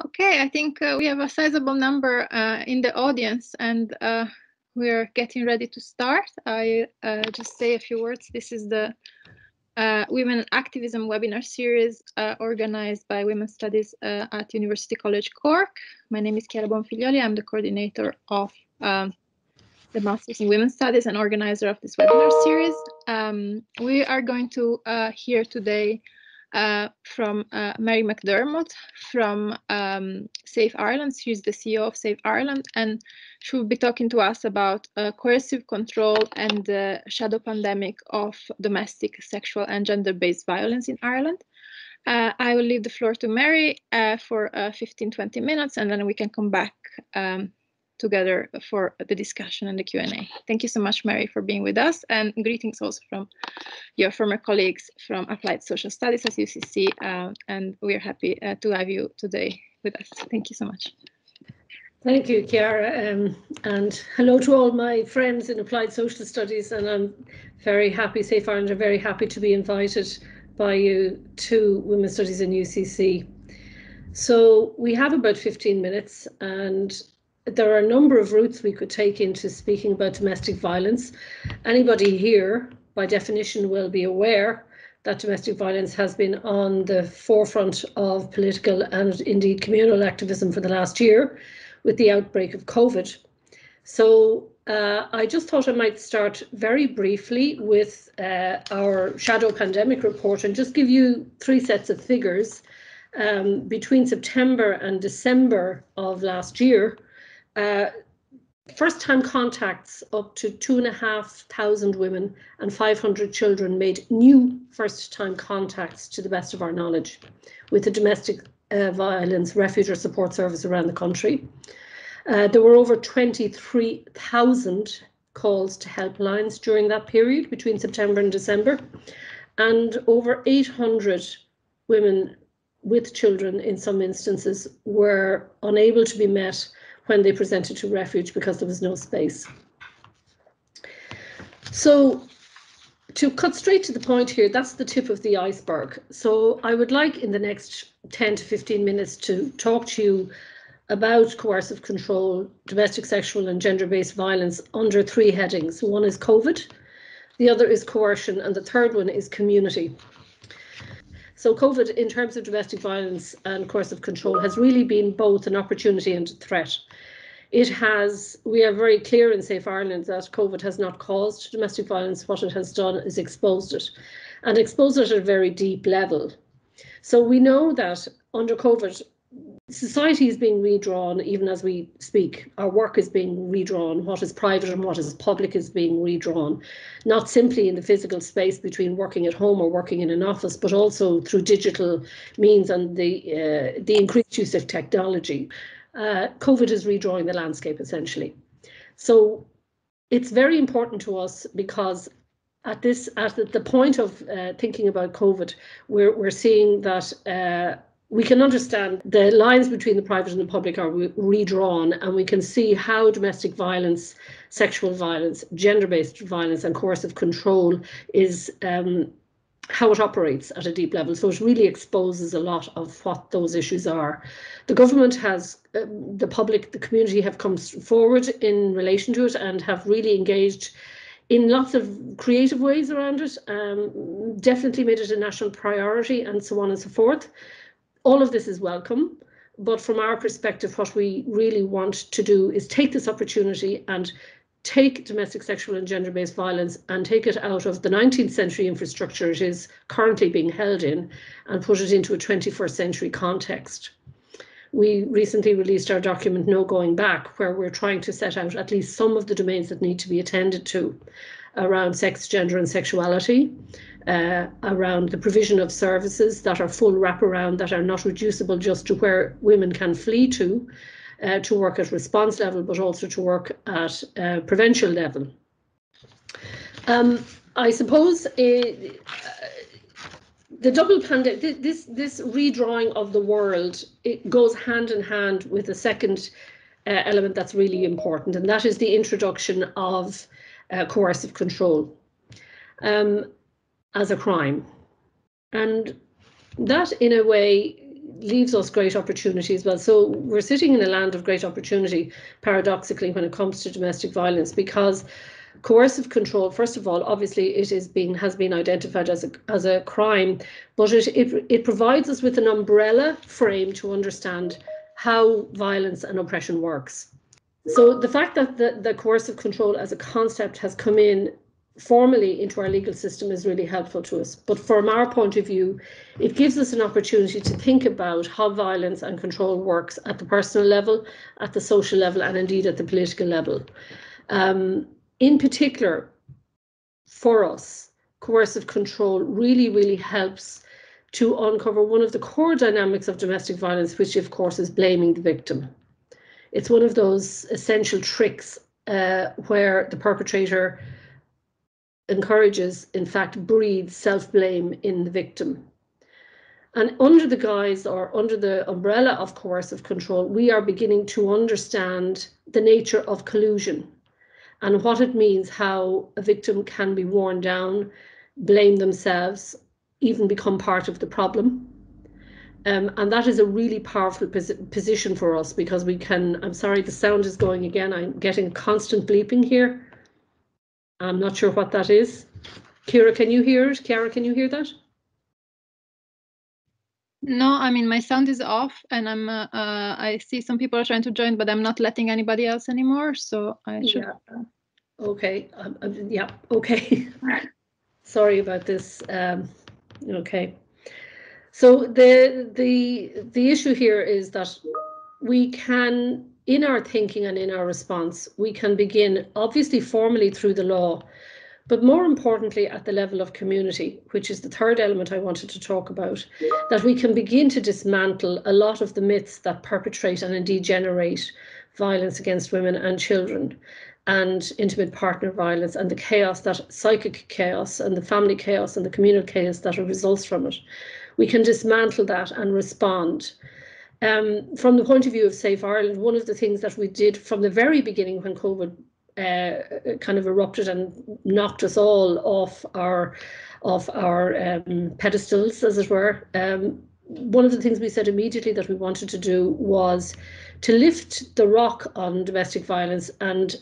Okay, I think we have a sizable number in the audience, and we're getting ready to start. I just say a few words. This is the Women Activism webinar series organized by Women's Studies at University College Cork. My name is Chiara Bonfiglioli. I'm the coordinator of the Masters in Women's Studies and organizer of this webinar series. We are going to hear today from Mary McDermott from Safe Ireland. She's the CEO of Safe Ireland, and she will be talking to us about coercive control and the shadow pandemic of domestic, sexual and gender-based violence in Ireland. I will leave the floor to Mary for 15-20 minutes, and then we can come back together for the discussion and the Q&A. Thank you so much, Mary, for being with us, and greetings also from your former colleagues from Applied Social Studies at UCC, and we're happy to have you today with us. Thank you so much. Thank you, Chiara, and hello to all my friends in Applied Social Studies, and I'm very happy, Safe Ireland are very happy to be invited by you to Women's Studies in UCC. So we have about 15 minutes, and there are a number of routes we could take into speaking about domestic violence. Anybody here, by definition, will be aware that domestic violence has been on the forefront of political and indeed communal activism for the last year with the outbreak of COVID. So I just thought I might start very briefly with our shadow pandemic report and just give you three sets of figures. Between September and December of last year, first-time contacts up to 2,500 women and 500 children made new first-time contacts, to the best of our knowledge, with the domestic violence refuge or support service around the country. There were over 23,000 calls to helplines during that period between September and December, and over 800 women with children in some instances were unable to be met when they presented to refuge because there was no space. So to cut straight to the point here, that's the tip of the iceberg. So I would like in the next 10 to 15 minutes to talk to you about coercive control, domestic, sexual and gender-based violence under three headings. One is COVID, the other is coercion, and the third one is community. So COVID, in terms of domestic violence and coercive control, has really been both an opportunity and a threat. We are very clear in Safe Ireland that COVID has not caused domestic violence. What it has done is exposed it, and exposed it at a very deep level. So we know that under COVID, society is being redrawn even as we speak. Our work is being redrawn. What is private and what is public is being redrawn, not simply in the physical space between working at home or working in an office, but also through digital means and the increased use of technology. COVID is redrawing the landscape, essentially. So it's very important to us because at the point of thinking about COVID, we're seeing that we can understand the lines between the private and the public are redrawn, and we can see how domestic violence, sexual violence, gender-based violence and coercive control is how it operates at a deep level. So it really exposes a lot of what those issues are. The government has, the public, the community have come forward in relation to it and have really engaged in lots of creative ways around it, definitely made it a national priority and so on and so forth. All of this is welcome, but from our perspective, what we really want to do is take this opportunity and take domestic, sexual and gender-based violence and take it out of the 19th century infrastructure it is currently being held in and put it into a 21st century context. We recently released our document, No Going Back, where we're trying to set out at least some of the domains that need to be attended to around sex, gender and sexuality, around the provision of services that are full wraparound, that are not reducible just to where women can flee to work at response level, but also to work at prevention level. I suppose the double pandemic, this redrawing of the world, it goes hand in hand with a second element that's really important, and that is the introduction of coercive control as a crime. And that, in a way, leaves us great opportunity as well. So we're sitting in a land of great opportunity, paradoxically, when it comes to domestic violence, because coercive control, first of all, obviously it has been identified as a crime, but it provides us with an umbrella frame to understand how violence and oppression works. So the fact that the coercive control as a concept has come in formally into our legal system is really helpful to us. But from our point of view, it gives us an opportunity to think about how violence and control works at the personal level, at the social level, and indeed at the political level. In particular, for us, coercive control really, really helps to uncover one of the core dynamics of domestic violence, which of course is blaming the victim. It's one of those essential tricks where the perpetrator encourages, in fact, breeds self-blame in the victim. And under the guise or under the umbrella of coercive control, we are beginning to understand the nature of collusion and what it means, how a victim can be worn down, blame themselves, even become part of the problem. And that is a really powerful position for us, because we can, I'm sorry, the sound is going again. I'm getting constant bleeping here. I'm not sure what that is. Kira, can you hear it? Chiara, can you hear that? No, I mean, my sound is off, and I see some people are trying to join, but I'm not letting anybody else anymore, so I should. Yeah. Okay. Yeah. Okay. Sorry about this. Okay. So the issue here is that we can, in our thinking and in our response, we can begin, obviously formally through the law, but more importantly at the level of community, which is the third element I wanted to talk about, that we can begin to dismantle a lot of the myths that perpetrate and indeed generate violence against women and children, and intimate partner violence, and the chaos, that psychic chaos and the family chaos and the communal chaos that results from it. We can dismantle that and respond. From the point of view of Safe Ireland, one of the things that we did from the very beginning when COVID kind of erupted and knocked us all off our pedestals, as it were, one of the things we said immediately that we wanted to do was to lift the rock on domestic violence and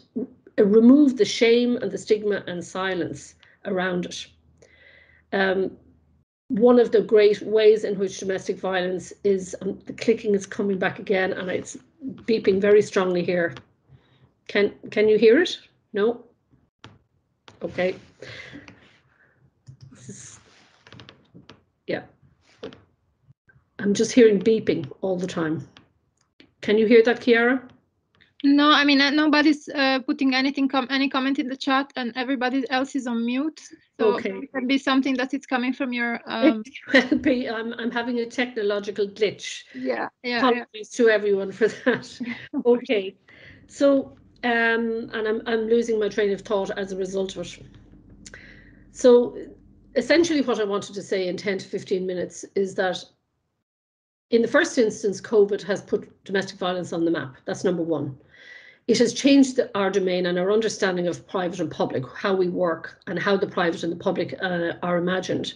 remove the shame and the stigma and silence around it. One of the great ways in which domestic violence is, the clicking is coming back again, and it's beeping very strongly here. Can you hear it? No? Okay. Yeah. I'm just hearing beeping all the time. Can you hear that, Chiara? No, I mean, nobody's putting any comment in the chat, and everybody else is on mute. So okay. It can be something that it's coming from your. It will be. I'm having a technological glitch. Yeah. Apologies to everyone for that. Okay. So, and I'm losing my train of thought as a result of it. So, essentially, what I wanted to say in 10 to 15 minutes is that, in the first instance, COVID has put domestic violence on the map. That's number one. It has changed our domain and our understanding of private and public, how we work and how the private and the public are imagined.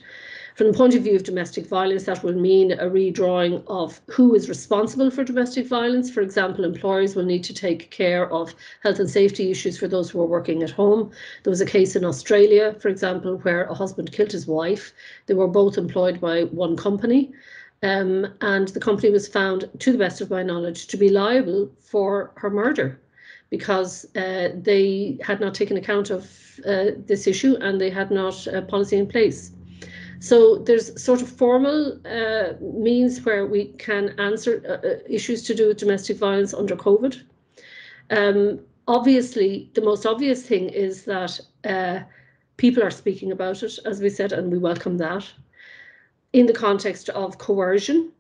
From the point of view of domestic violence, that will mean a redrawing of who is responsible for domestic violence. For example, employers will need to take care of health and safety issues for those who are working at home. There was a case in Australia, for example, where a husband killed his wife. They were both employed by one company. And the company was found, to the best of my knowledge, to be liable for her murder, because they had not taken account of this issue and they had not a policy in place. So there's sort of formal means where we can answer issues to do with domestic violence under COVID. Obviously, the most obvious thing is that people are speaking about it, as we said, and we welcome that. In the context of coercion,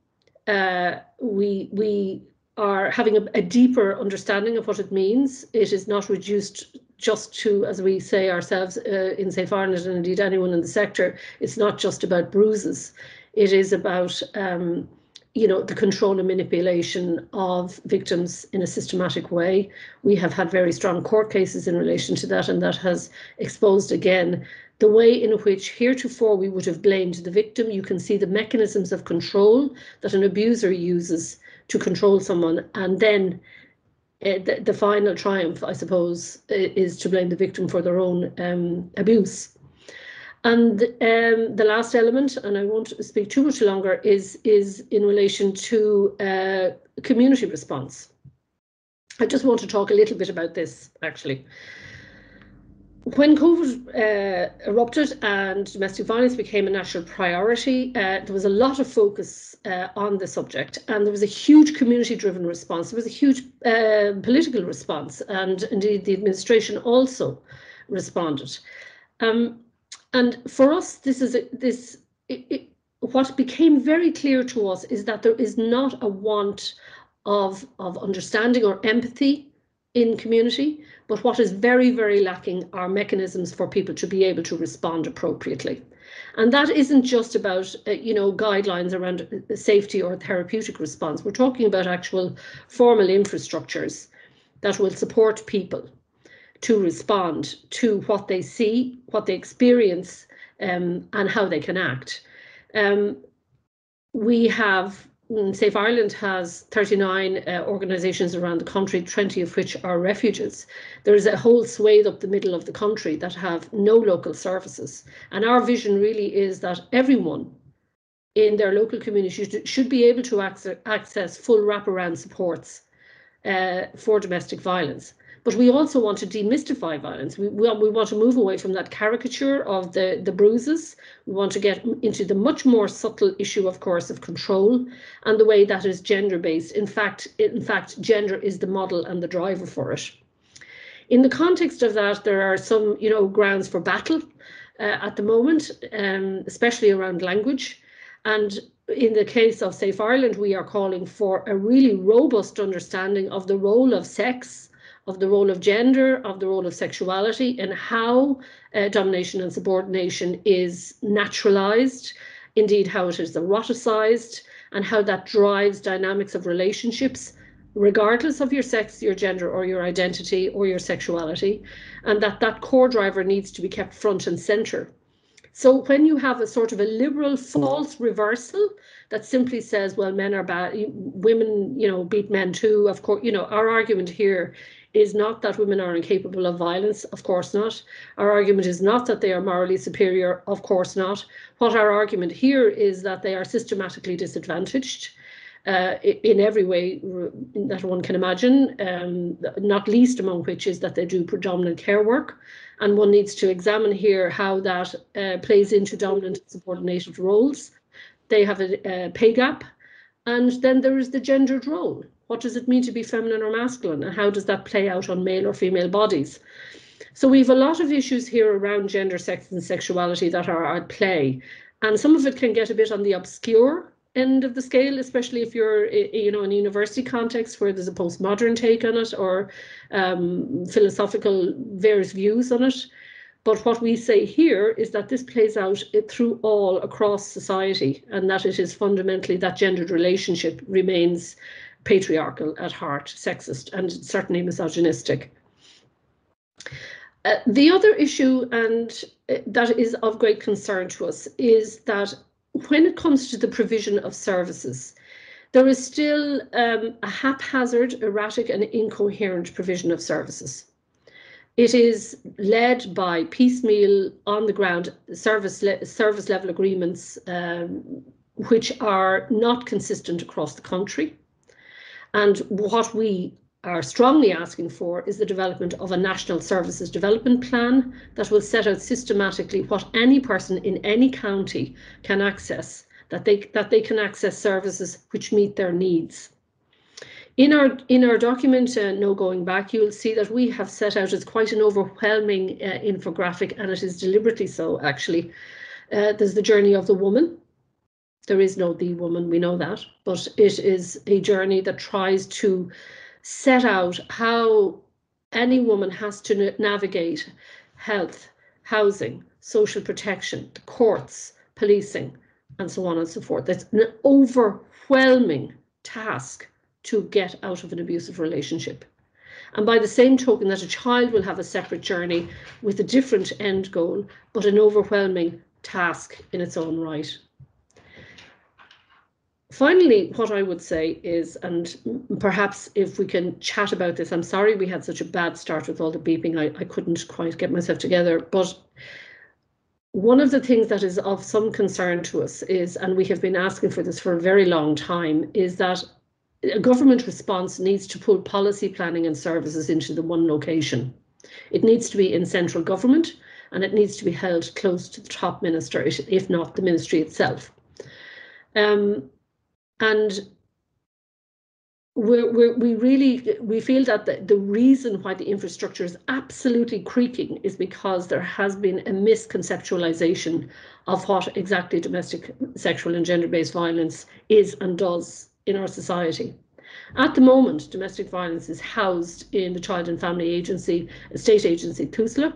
we are having a deeper understanding of what it means. It is not reduced just to, as we say ourselves in Safe Ireland, and indeed anyone in the sector, it's not just about bruises. It is about the control and manipulation of victims in a systematic way. We have had very strong court cases in relation to that, and that has exposed again the way in which heretofore we would have blamed the victim. You can see the mechanisms of control that an abuser uses to control someone, and then the final triumph, I suppose, is to blame the victim for their own abuse. And the last element, and I won't speak too much longer, is in relation to community response. I just want to talk a little bit about this, actually. When COVID erupted and domestic violence became a national priority, there was a lot of focus on the subject, and there was a huge community-driven response. There was a huge political response, and indeed the administration also responded. And for us, what became very clear to us is that there is not a want of understanding or empathy in community, but what is very, very lacking are mechanisms for people to be able to respond appropriately. And that isn't just about, guidelines around safety or therapeutic response. We're talking about actual formal infrastructures that will support people to respond to what they see, what they experience, and how they can act. We have, Safe Ireland has 39 organisations around the country, 20 of which are refuges. There is a whole swathe up the middle of the country that have no local services. And our vision really is that everyone in their local community should be able to access full wraparound supports for domestic violence. But we also want to demystify violence. We want to move away from that caricature of the bruises. We want to get into the much more subtle issue of coercive control and the way that is gender-based. In fact, gender is the model and the driver for it. In the context of that, there are some, grounds for battle at the moment, especially around language. And in the case of Safe Ireland, we are calling for a really robust understanding of the role of sex, of the role of gender, of the role of sexuality, and how domination and subordination is naturalized, indeed how it is eroticized, and how that drives dynamics of relationships, regardless of your sex, your gender, or your identity, or your sexuality, and that core driver needs to be kept front and center. So when you have a sort of a liberal false reversal that simply says, well, men are bad, women, beat men too, of course, our argument here is not that women are incapable of violence, of course not. Our argument is not that they are morally superior, of course not. What our argument here is that they are systematically disadvantaged in every way that one can imagine, not least among which is that they do predominant care work. And one needs to examine here how that plays into dominant and subordinated roles. They have a pay gap. And then there is the gendered role. What does it mean to be feminine or masculine? And how does that play out on male or female bodies? So we have a lot of issues here around gender, sex and sexuality that are at play. And some of it can get a bit on the obscure end of the scale, especially if you're, in a university context where there's a postmodern take on it or philosophical various views on it. But what we say here is that this plays out through all across society, and that it is fundamentally that gendered relationship remains patriarchal at heart, sexist, and certainly misogynistic. The other issue, and that is of great concern to us, is that when it comes to the provision of services, there is still a haphazard, erratic, and incoherent provision of services. It is led by piecemeal, on the ground service level agreements, which are not consistent across the country. And what we are strongly asking for is the development of a national services development plan that will set out systematically what any person in any county can access, that they can access services which meet their needs. In our document, No Going Back, you'll see that we have set out as quite an overwhelming infographic, and it is deliberately so, actually. There's the journey of the woman. There is no the woman, we know that, but it is a journey that tries to set out how any woman has to navigate health, housing, social protection, the courts, policing, and so on and so forth. It's an overwhelming task to get out of an abusive relationship. And by the same token, that a child will have a separate journey with a different end goal, but an overwhelming task in its own right. Finally, what I would say is, and perhaps if we can chat about this, I'm sorry we had such a bad start with all the beeping, I couldn't quite get myself together, but one of the things that is of some concern to us is, and we have been asking for this for a very long time, is that a government response needs to pull policy planning and services into the one location. It needs to be in central government, and it needs to be held close to the top minister, if not the ministry itself. And we feel that the reason why the infrastructure is absolutely creaking is because there has been a misconceptualization of what exactly domestic sexual and gender-based violence is and does in our society. At the moment, domestic violence is housed in the Child and Family Agency, a state agency, TUSLA,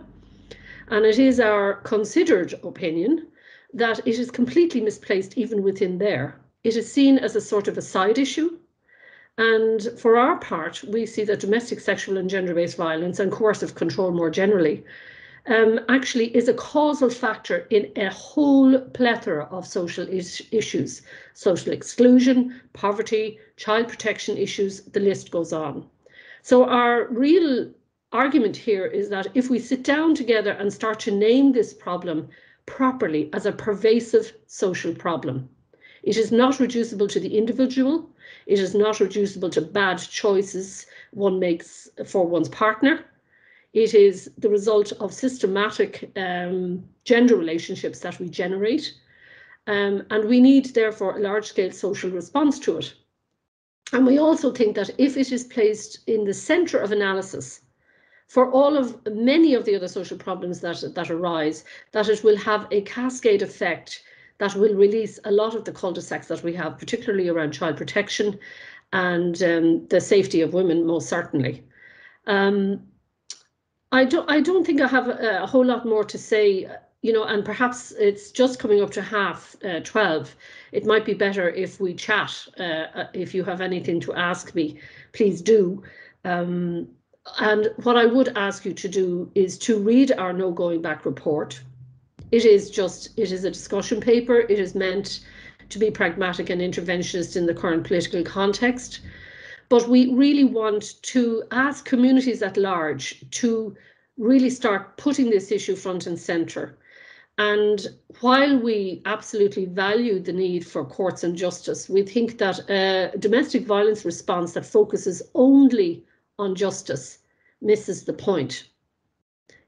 and it is our considered opinion that it is completely misplaced even within there. It is seen as a sort of a side issue. And for our part, we see that domestic sexual and gender-based violence and coercive control more generally actually is a causal factor in a whole plethora of social issues, social exclusion, poverty, child protection issues, the list goes on. So our real argument here is that if we sit down together and start to name this problem properly as a pervasive social problem, it is not reducible to the individual. It is not reducible to bad choices one makes for one's partner. It is the result of systematic gender relationships that we generate. And we need, therefore, a large-scale social response to it. And we also think that if it is placed in the centre of analysis for many of the other social problems that arise, that it will have a cascade effect that will release a lot of the cul-de-sacs that we have, particularly around child protection and the safety of women, most certainly. I don't think I have a whole lot more to say, and perhaps it's just coming up to 12:30. It might be better if we chat. If you have anything to ask me, please do. And what I would ask you to do is to read our No Going Back report. It is a discussion paper. It is meant to be pragmatic and interventionist in the current political context. But we really want to ask communities at large to really start putting this issue front and centre. And while we absolutely value the need for courts and justice, we think that a domestic violence response that focuses only on justice misses the point.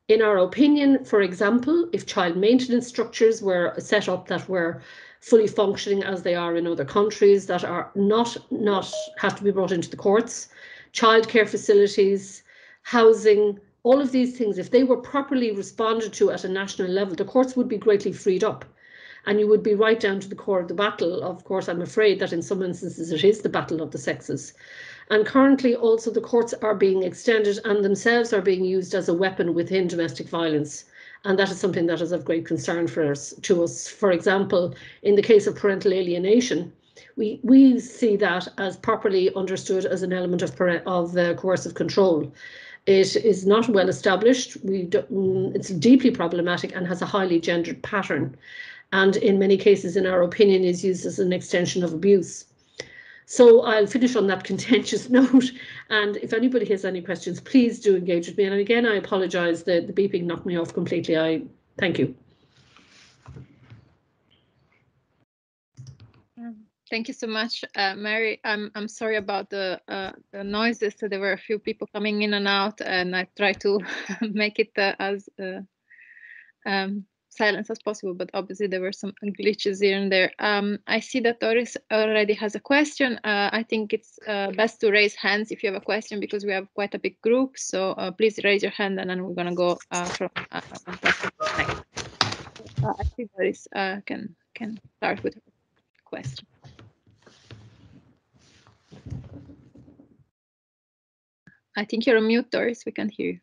In our opinion, for example, if child maintenance structures were set up that were fully functioning as they are in other countries, that are not have to be brought into the courts, childcare facilities, housing, all of these things, if they were properly responded to at a national level, the courts would be greatly freed up. And you would be right down to the core of the battle. Of course, I'm afraid that in some instances it is the battle of the sexes. And currently also the courts are being extended and themselves are being used as a weapon within domestic violence. And that is something that is of great concern to us. For example, in the case of parental alienation, we see that as properly understood as an element of coercive control. It is not well established. It's deeply problematic and has a highly gendered pattern. And in many cases, in our opinion, is used as an extension of abuse. So I'll finish on that contentious note. And if anybody has any questions, please do engage with me. And again, I apologise, the beeping knocked me off completely. Thank you. Thank you so much, Mary. I'm sorry about the noises. So there were a few people coming in and out, and I tried to make it as silent as possible, but obviously there were some glitches here and there. I see that Doris already has a question. I think it's best to raise hands if you have a question, because we have quite a big group. So please raise your hand, and then we're going to go from one person to the next. I think Doris can start with her question. I think you're on mute, Doris. We can't hear you.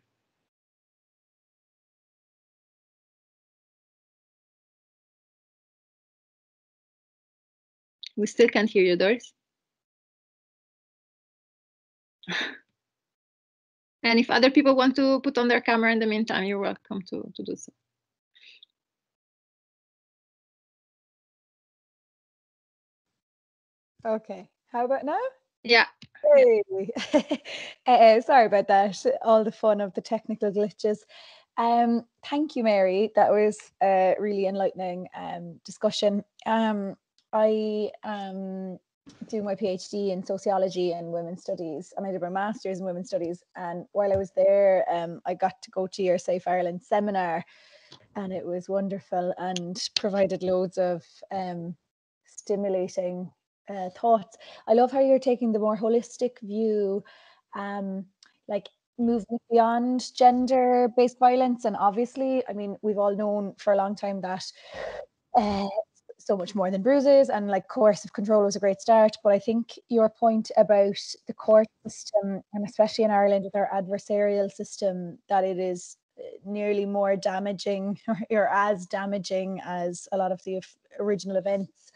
We still can't hear you, Doris. And if other people want to put on their camera in the meantime, you're welcome to do so. Okay, how about now? Yeah. Hey. Sorry about that, all the fun of the technical glitches. Thank you, Mary. That was a really enlightening discussion. I am doing my PhD in sociology and women's studies, and I did my master's in women's studies. And while I was there, I got to go to your Safe Ireland seminar, and it was wonderful and provided loads of stimulating thoughts. I love how you're taking the more holistic view, like moving beyond gender-based violence. And obviously, I mean, we've all known for a long time that so much more than bruises, and like coercive control was a great start. But I think your point about the court system, and especially in Ireland with our adversarial system, that it is nearly more damaging or as damaging as a lot of the original events.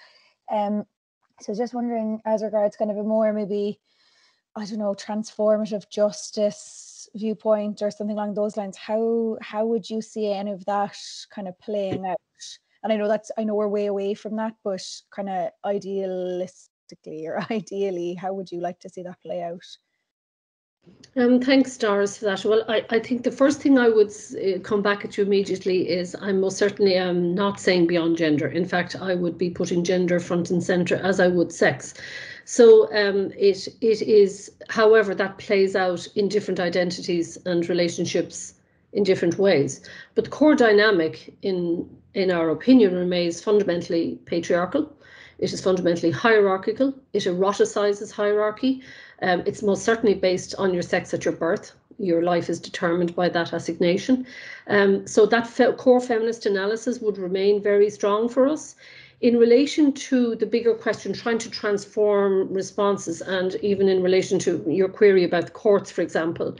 So just wondering, as regards kind of a more maybe, I don't know, transformative justice viewpoint or something along those lines, how would you see any of that kind of playing out? And I know we're way away from that, but kind of idealistically or ideally, how would you like to see that play out? Thanks, Doris, for that. Well, I think the first thing I would come back at you immediately is I'm most certainly not saying beyond gender. In fact, I would be putting gender front and centre, as I would sex. So it is, however, that plays out in different identities and relationships in different ways. But the core dynamic, in our opinion, remains fundamentally patriarchal. It is fundamentally hierarchical. It eroticizes hierarchy. It's most certainly based on your sex at your birth. Your life is determined by that assignation. So that core feminist analysis would remain very strong for us. In relation to the bigger question, trying to transform responses, and even in relation to your query about the courts, for example,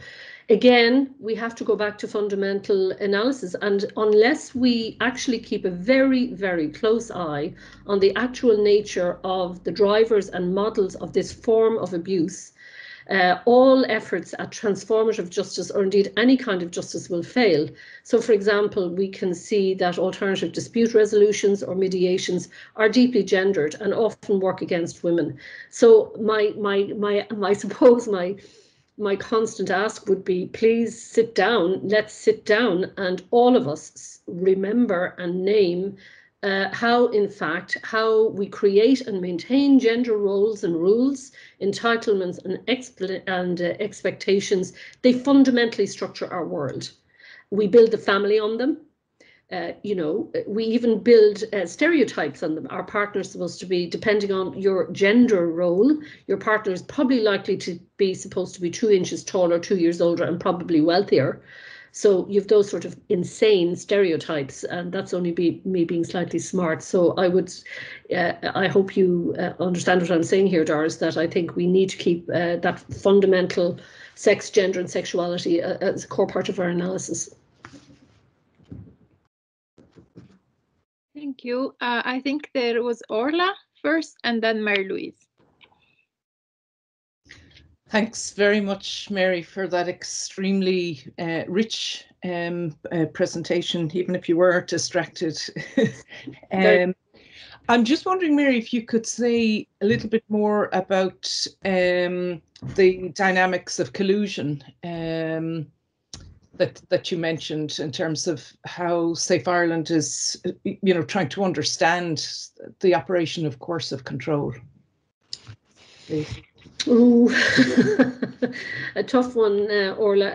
again, we have to go back to fundamental analysis. And unless we actually keep a very, very close eye on the actual nature of the drivers and models of this form of abuse, all efforts at transformative justice, or indeed any kind of justice, will fail. So, for example, we can see that alternative dispute resolutions or mediations are deeply gendered and often work against women. So I suppose my constant ask would be, please sit down, let's sit down, and all of us remember and name how we create and maintain gender roles and rules, entitlements and expectations. They fundamentally structure our world. We build the family on them. We even build stereotypes on them. Our partner is supposed to be, depending on your gender role, your partner is probably likely to be supposed to be 2 inches taller, 2 years older, and probably wealthier. So you've those sort of insane stereotypes, and that's only me being slightly smart. So I hope you understand what I'm saying here, Doris, that I think we need to keep that fundamental sex, gender, and sexuality as a core part of our analysis. Thank you. I think there was Orla first, and then Mary-Louise. Thanks very much, Mary, for that extremely rich presentation, even if you were distracted. I'm just wondering, Mary, if you could say a little bit more about the dynamics of collusion that you mentioned, in terms of how Safe Ireland is, trying to understand the operation of coercive control. Please. Ooh, a tough one, Orla.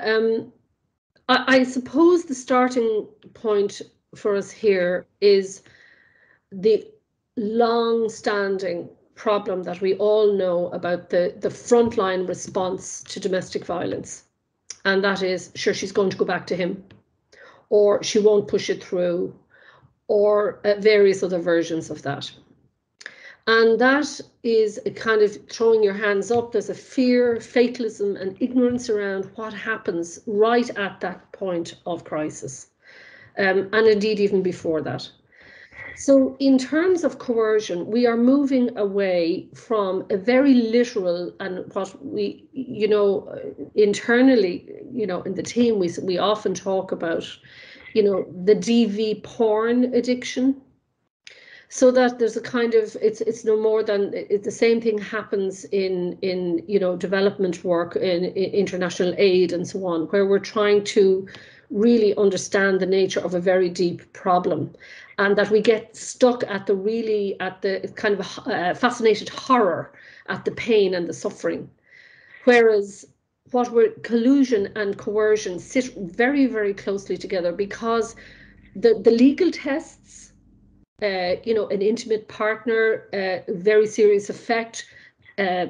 I suppose the starting point for us here is the long-standing problem that we all know about the frontline response to domestic violence. And that is, sure, she's going to go back to him, or she won't push it through, or various other versions of that. And that is a kind of throwing your hands up. There's a fear, fatalism, and ignorance around what happens right at that point of crisis, and indeed even before that. So in terms of coercion, we are moving away from a very literal, and what we, internally, in the team, we often talk about, the DV porn addiction. So that there's a kind of, it's no more than, the same thing happens in development work, in international aid and so on, where we're trying to really understand the nature of a very deep problem, and that we get stuck at the kind of fascinated horror at the pain and the suffering. Whereas collusion and coercion sit very, very closely together, because the legal tests, an intimate partner, very serious effect,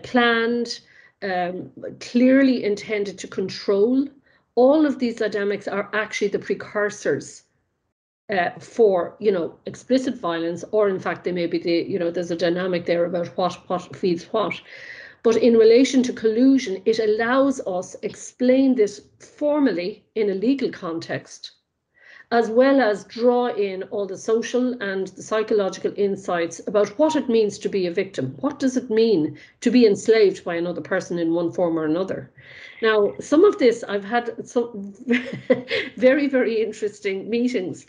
planned, clearly intended to control. All of these dynamics are actually the precursors for, explicit violence, or in fact, they may be there's a dynamic there about what feeds what. But in relation to collusion, it allows us explain this formally in a legal context, as well as draw in all the social and the psychological insights about what it means to be a victim. What does it mean to be enslaved by another person in one form or another? Now, some of this, I've had some very, very interesting meetings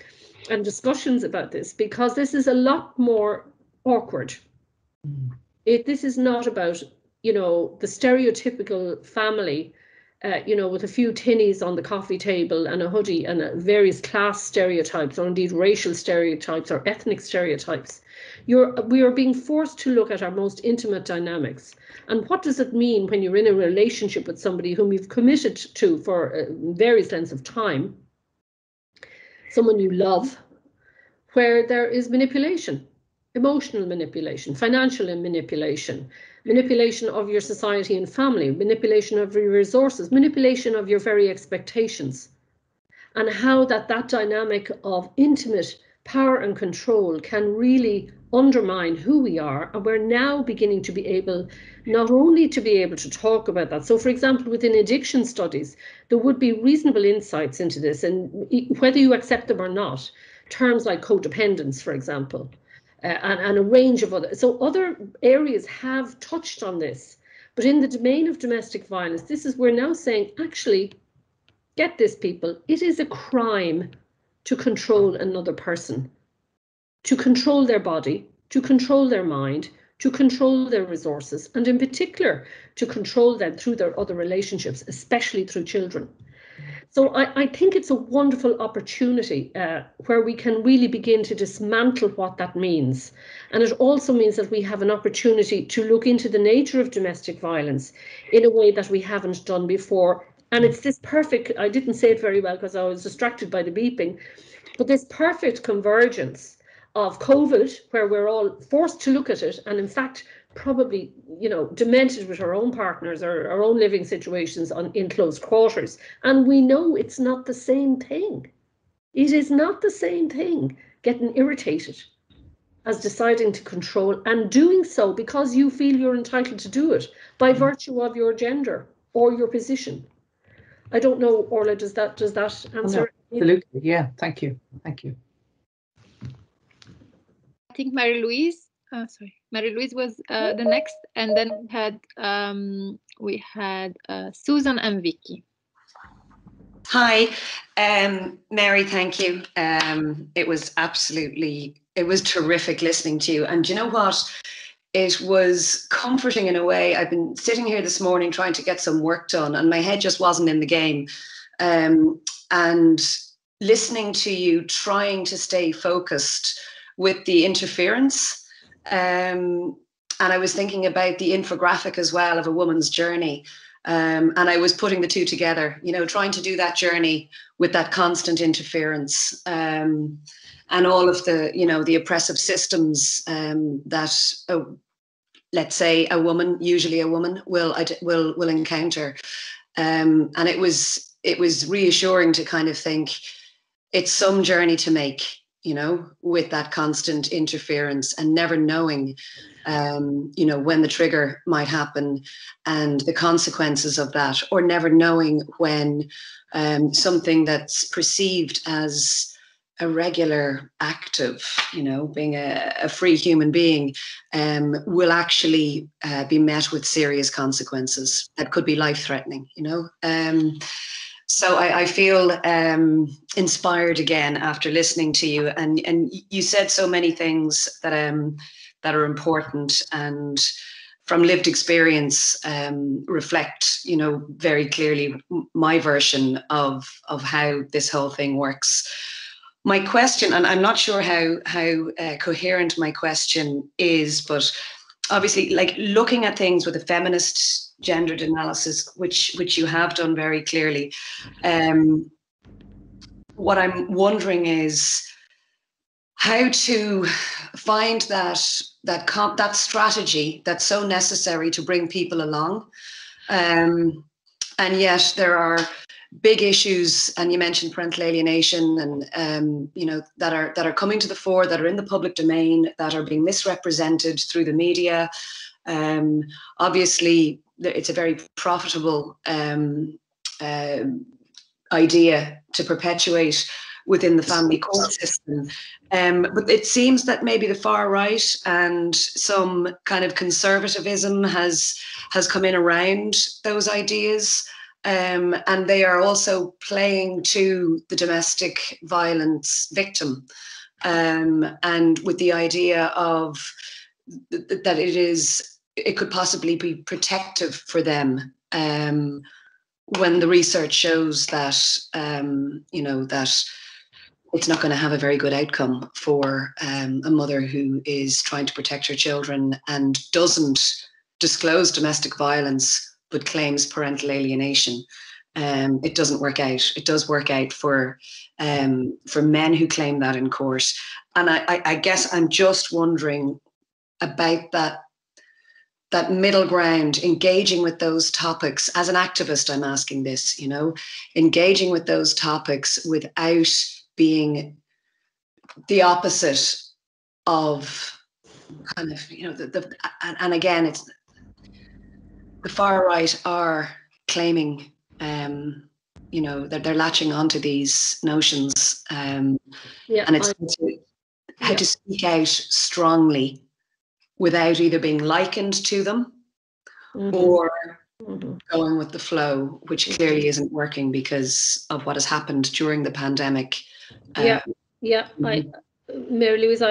and discussions about this, because this is a lot more awkward. This is not about, the stereotypical family, with a few tinnies on the coffee table and a hoodie, and various class stereotypes, or indeed racial stereotypes or ethnic stereotypes. We are being forced to look at our most intimate dynamics. And what does it mean when you're in a relationship with somebody whom you've committed to for various lengths of time, someone you love, where there is manipulation, emotional manipulation, financial manipulation, manipulation of your society and family, manipulation of your resources, manipulation of your very expectations, and how that dynamic of intimate power and control can really undermine who we are. And we're now beginning to be able, not only to be able to talk about that. So, for example, within addiction studies, there would be reasonable insights into this, and whether you accept them or not, terms like codependence, for example, and a range of other. So other areas have touched on this, but in the domain of domestic violence, we're now saying, actually, get this, people, it is a crime to control another person, to control their body, to control their mind, to control their resources, and in particular, to control them through their other relationships, especially through children. So I think it's a wonderful opportunity where we can really begin to dismantle what that means. And it also means that we have an opportunity to look into the nature of domestic violence in a way that we haven't done before. And it's this perfect, I didn't say it very well because I was distracted by the beeping, but this perfect convergence of COVID, where we're all forced to look at it, and in fact, probably, demented with our own partners or our own living situations in close quarters. And we know it's not the same thing. It is not the same thing getting irritated as deciding to control, and doing so because you feel you're entitled to do it by virtue of your gender or your position. I don't know, Orla, does that answer? No, absolutely, yeah, thank you. I think Mary-Louise was the next, and then we had Susan and Vicky. Hi, Mary, thank you. It was terrific listening to you. And you know what? It was comforting in a way. I've been sitting here this morning trying to get some work done, and my head just wasn't in the game. And listening to you, trying to stay focused with the interference. And I was thinking about the infographic as well of a woman's journey. And I was putting the two together, trying to do that journey with that constant interference, and all of the, the oppressive systems that, let's say, usually a woman will encounter. And it was reassuring to kind of think it's some journey to make, with that constant interference, and never knowing, when the trigger might happen and the consequences of that, or never knowing when something that's perceived as a regular active, being a free human being, will actually be met with serious consequences that could be life-threatening, So I feel inspired again after listening to you, and you said so many things that are important, and from lived experience reflect, very clearly my version of how this whole thing works. My question, and I'm not sure how coherent my question is, but obviously, like, looking at things with a feminist gendered analysis, which you have done very clearly, what I'm wondering is how to find that strategy that's so necessary to bring people along, and yet there are big issues, and you mentioned parental alienation, and that are coming to the fore, that are in the public domain, that are being misrepresented through the media. Obviously, it's a very profitable idea to perpetuate within the family court system. But it seems that maybe the far right and some kind of conservatism has come in around those ideas. And they are also playing to the domestic violence victim, and with the idea of that it could possibly be protective for them, when the research shows that that it's not going to have a very good outcome for a mother who is trying to protect her children and doesn't disclose domestic violence but claims parental alienation. It doesn't work out. It does work out for men who claim that in court. And I guess I'm just wondering about that middle ground, engaging with those topics. As an activist, I'm asking this, engaging with those topics without being the opposite of kind of, and again, it's the far right are claiming, that they're latching onto these notions, and it's how to speak out strongly without either being likened to them, or going with the flow, which clearly isn't working because of what has happened during the pandemic. Mary Louise,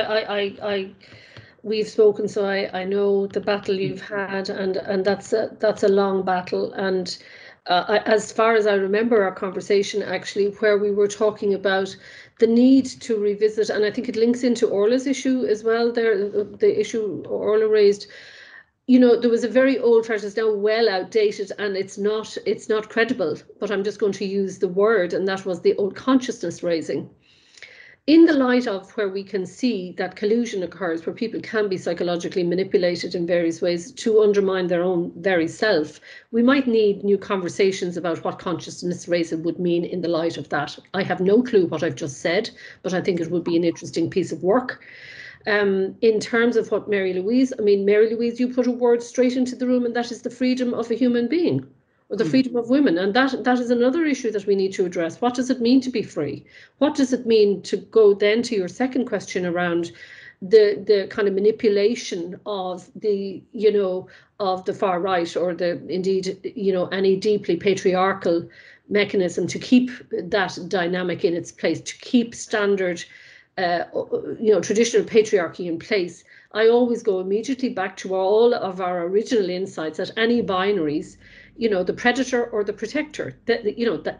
we've spoken, so I know the battle you've had, and that's a long battle. And as far as I remember our conversation, actually, where we were talking about the need to revisit, and I think it links into Orla's issue as well, there, the issue Orla raised. There was a very old phrase, it's now well outdated, and it's not credible, but I'm just going to use the word, and that was the old consciousness raising. In the light of where we can see that collusion occurs, where people can be psychologically manipulated in various ways to undermine their own very self, we might need new conversations about what consciousness raising would mean in the light of that. I have no clue what I've just said, but I think it would be an interesting piece of work. In terms of what Mary Louise, you put a word straight into the room, and that is the freedom of a human being, or the freedom of women. And that is another issue that we need to address. What does it mean to be free? What does it mean to go then to your second question around the kind of manipulation of the far right, or any deeply patriarchal mechanism to keep that dynamic in its place, to keep standard traditional patriarchy in place. I always go immediately back to all of our original insights that any binaries, the predator or the protector, that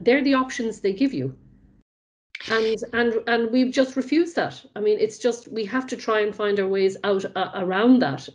they're the options they give you. And we've just refused that. It's just, we have to try and find our ways out around that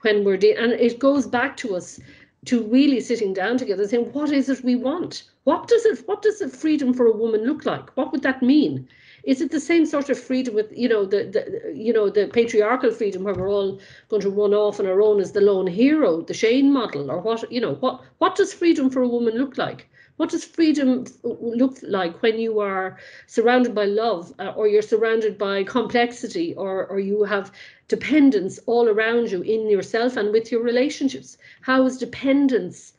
when we're and it goes back to us to really sitting down together and saying, what is it we want? What does the freedom for a woman look like? What would that mean? Is it the same sort of freedom with, the patriarchal freedom where we're all going to run off on our own as the lone hero, the Shane model, or what does freedom for a woman look like? What does freedom look like when you are surrounded by love, or you're surrounded by complexity, or you have dependence all around you in yourself and with your relationships? How is dependence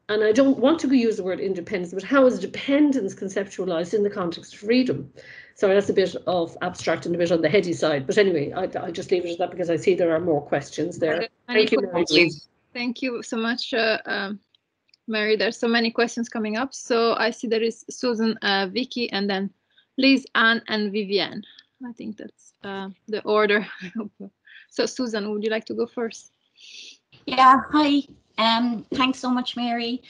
and I don't want to use the word independence, but how is dependence conceptualized in the context of freedom? Sorry, that's a bit of abstract and a bit on the heady side. But anyway, I'll just leave it at that because I see there are more questions there. Thank you, Mary. Thank you so much, Mary. There's so many questions coming up. So I see there is Susan, Vicky, and then Liz, Anne, and Vivienne. I think that's the order. So Susan, would you like to go first? Yeah, hi. Thanks so much, Mary.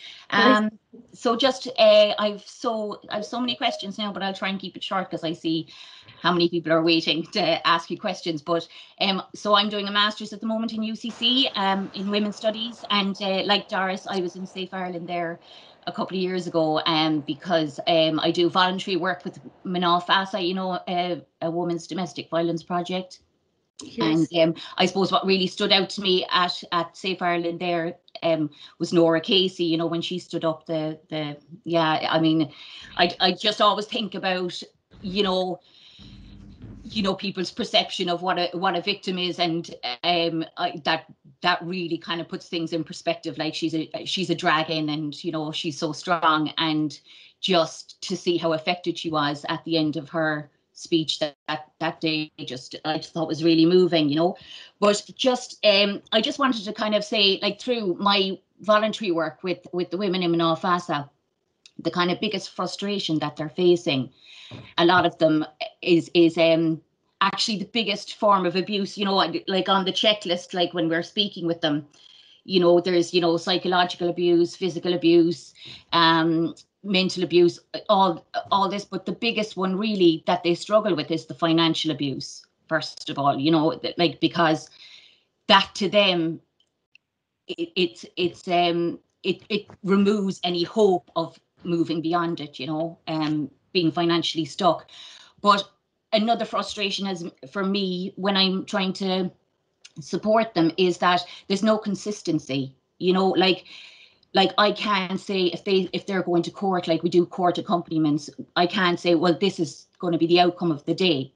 So just I've so many questions now, but I'll try and keep it short because I see how many people are waiting to ask you questions. But so I'm doing a master's at the moment in UCC in women's studies, and like Doris, I was in Safe Ireland there a couple of years ago, because I do voluntary work with Mná Fasa, you know, a women's domestic violence project. Yes. And I suppose what really stood out to me at Safe Ireland there was Nora Casey, you know, when she stood up yeah, I mean, I just always think about, you know, people's perception of what a victim is, and that really kind of puts things in perspective. Like she's a dragon, and you know, she's so strong, and just to see how affected she was at the end of her speech that day, I just thought was really moving, you know. But just I just wanted to kind of say, like, through my voluntary work with the women in Mná Fasa, the kind of biggest frustration that they're facing, a lot of them is actually the biggest form of abuse, you know, like on the checklist, like when we're speaking with them, you know, there's, you know, psychological abuse, physical abuse, mental abuse, all this, but the biggest one really that they struggle with is the financial abuse, first of all, you know, like, because that to them, it removes any hope of moving beyond it, you know, being financially stuck. But another frustration is for me when I'm trying to support them is that there's no consistency, you know, like I can say if they're going to court, like we do court accompaniments, I can say, well, this is going to be the outcome of the day,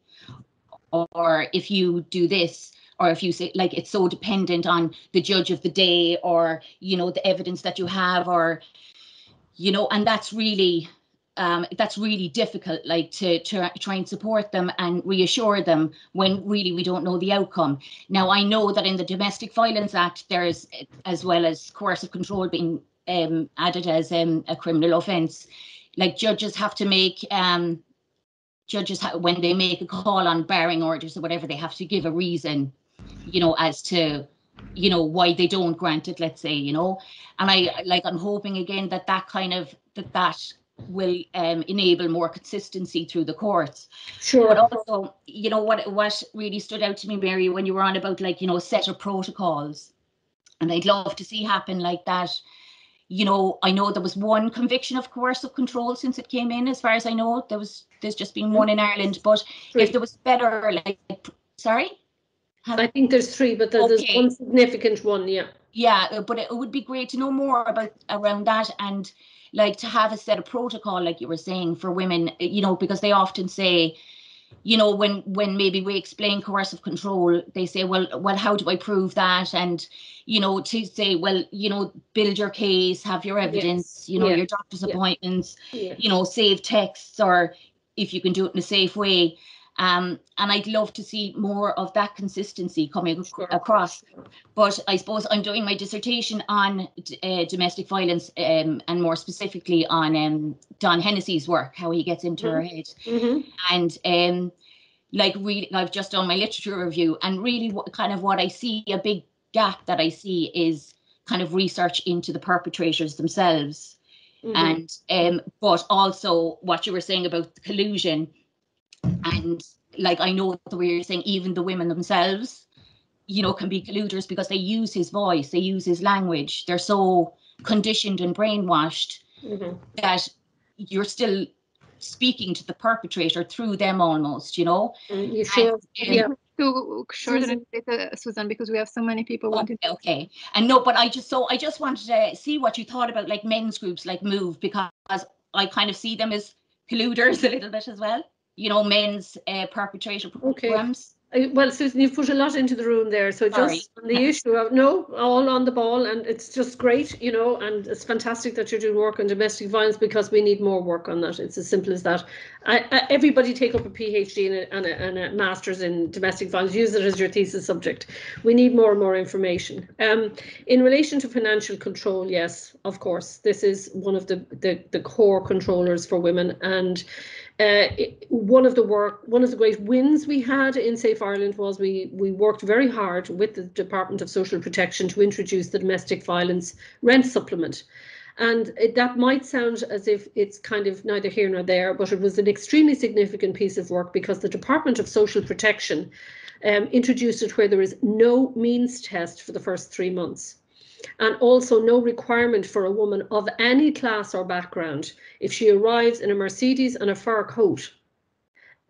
or if you do this, or if you say, like, it's so dependent on the judge of the day, or, you know, the evidence that you have, or, you know, and that's really difficult, like to try and support them and reassure them when really we don't know the outcome. Now, I know that in the Domestic Violence Act, there's, as well as coercive control being added as a criminal offence, like judges have to make, when they make a call on barring orders or whatever, they have to give a reason, you know, as to, you know, why they don't grant it, let's say, you know. And I'm hoping again that kind of, that will enable more consistency through the courts. Sure. But also, you know, what really stood out to me, Mary, when you were on about, like, you know, a set of protocols, and I'd love to see happen like that. You know, I know there was one conviction of coercive control since it came in, as far as I know. There's just been one in Ireland, but if there was better, like, sorry? I think there's 3, but there's one significant one, yeah. Yeah, but it would be great to know more around that, and like to have a set of protocol, like you were saying, for women, you know, because they often say, you know, when maybe we explain coercive control, they say, well, how do I prove that? And, you know, to say, well, you know, build your case, have your evidence, you know, your doctor's appointments, you know, save texts, or if you can do it in a safe way. And I'd love to see more of that consistency coming across. But I suppose I'm doing my dissertation on domestic violence, and more specifically on Don Hennessy's work, how he gets into her head. And like, really, I've just done my literature review, and really what I see, a big gap that I see, is kind of research into the perpetrators themselves. And but also what you were saying about the collusion. And like, I know the way you're saying, even the women themselves, you know, can be colluders because they use his voice, they use his language. They're so conditioned and brainwashed that you're still speaking to the perpetrator through them almost, you know. You sure? Yeah. To shorten it, Susan, because we have so many people wanting. Okay. And no, but I just wanted to see what you thought about, like, men's groups like Move, because I kind of see them as colluders a little bit as well. You know, men's perpetrator programs. Well, Susan, you've put a lot into the room there. So just on the issue of, no, all on the ball, and it's just great, you know, and it's fantastic that you're doing work on domestic violence, because we need more work on that. It's as simple as that. Everybody take up a PhD and a master's in domestic violence. Use it as your thesis subject. We need more and more information. In relation to financial control, yes, of course, this is one of the core controllers for women. And one of the great wins we had in Safe Ireland was we worked very hard with the Department of Social Protection to introduce the domestic violence rent supplement. And that might sound as if it's kind of neither here nor there, but it was an extremely significant piece of work, because the Department of Social Protection introduced it where there is no means test for the first 3 months. And also no requirement for a woman of any class or background, if she arrives in a Mercedes and a fur coat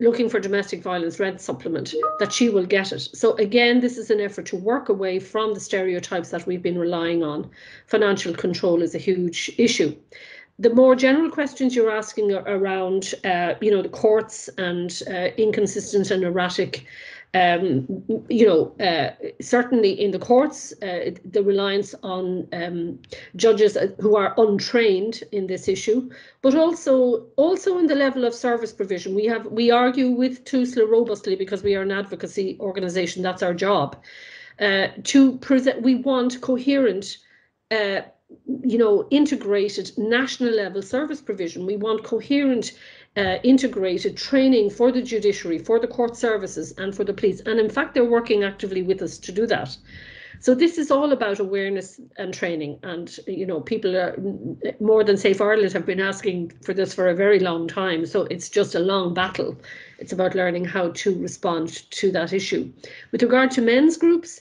looking for domestic violence rent supplement, that she will get it. So again, this is an effort to work away from the stereotypes that we've been relying on. Financial control is a huge issue. The more general questions you're asking around, you know, the courts and inconsistent and erratic, you know, certainly in the courts, the reliance on judges who are untrained in this issue, but also in the level of service provision. We argue with TUSLA robustly, because we are an advocacy organisation. That's our job. To present, we want coherent, you know, integrated national level service provision. We want coherent, integrated training for the judiciary, for the court services, and for the police. And in fact, they're working actively with us to do that. So this is all about awareness and training. And, you know, people are more than Safe Ireland have been asking for this for a very long time. So it's just a long battle. It's about learning how to respond to that issue. With regard to men's groups,